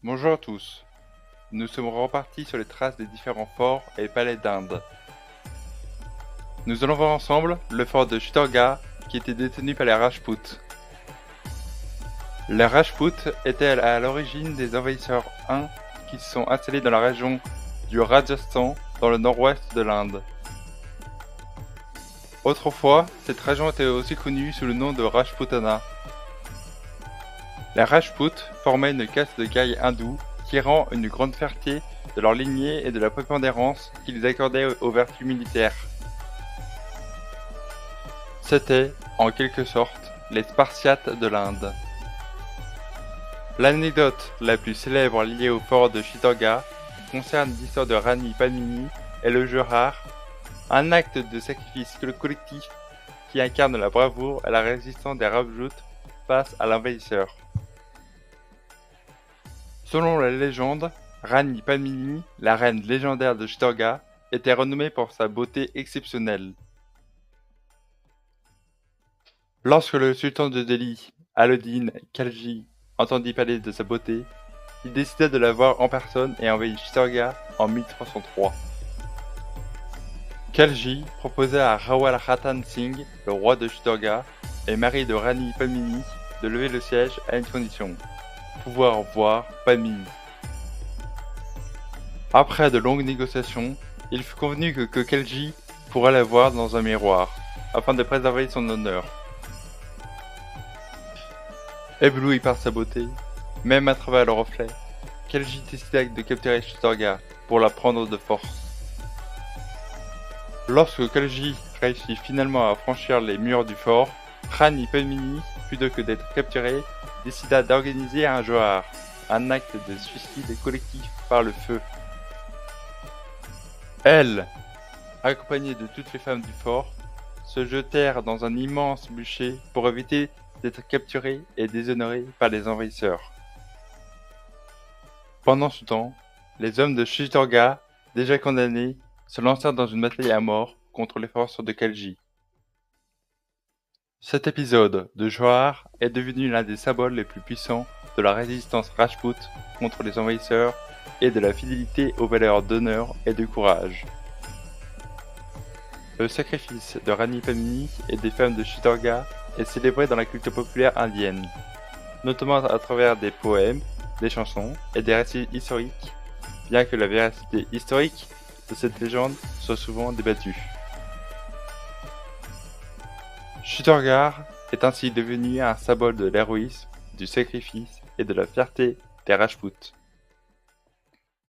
Bonjour à tous. Nous sommes repartis sur les traces des différents forts et palais d'Inde. Nous allons voir ensemble le fort de Chittorgarh qui était détenu par les Rajputs. Les Rajputs étaient à l'origine des envahisseurs huns qui se sont installés dans la région du Rajasthan dans le nord-ouest de l'Inde. Autrefois, cette région était aussi connue sous le nom de Rajputana. Les Rajputs formaient une caste de guerriers hindous qui rend une grande fierté de leur lignée et de la prépondérance qu'ils accordaient aux vertus militaires. C'étaient, en quelque sorte, les Spartiates de l'Inde. L'anecdote la plus célèbre liée au fort de Chittorgarh concerne l'histoire de Rani Padmini et le jeu rare, un acte de sacrifice collectif qui incarne la bravoure et la résistance des Rajputs face à l'envahisseur. Selon la légende, Rani Padmini, la reine légendaire de Chittorgarh, était renommée pour sa beauté exceptionnelle. Lorsque le sultan de Delhi, Alauddin Khalji, entendit parler de sa beauté, il décida de la voir en personne et envahit Chittorgarh en 1303. Khalji proposa à Rawal Ratan Singh, le roi de Chittorgarh et mari de Rani Padmini, de lever le siège à une condition: pouvoir voir Padmini. Après de longues négociations, il fut convenu que Khalji pourrait la voir dans un miroir, afin de préserver son honneur. Ébloui par sa beauté, même à travers le reflet, Khalji décida de capturer Chittorgarh pour la prendre de force. Lorsque Khalji réussit finalement à franchir les murs du fort, Rani Padmini, plutôt que d'être capturé, décida d'organiser un johar, un acte de suicide collectif par le feu. Elles, accompagnées de toutes les femmes du fort, se jetèrent dans un immense bûcher pour éviter d'être capturées et déshonorées par les envahisseurs. Pendant ce temps, les hommes de Chittorgarh, déjà condamnés, se lancèrent dans une bataille à mort contre les forces de Khalji. Cet épisode de Johar est devenu l'un des symboles les plus puissants de la résistance rajpoute contre les envahisseurs et de la fidélité aux valeurs d'honneur et de courage. Le sacrifice de Rani Padmini et des femmes de Chittorgarh est célébré dans la culture populaire indienne, notamment à travers des poèmes, des chansons et des récits historiques, bien que la véracité historique de cette légende soit souvent débattue. Chittorgarh est ainsi devenu un symbole de l'héroïsme, du sacrifice et de la fierté des Rajputs.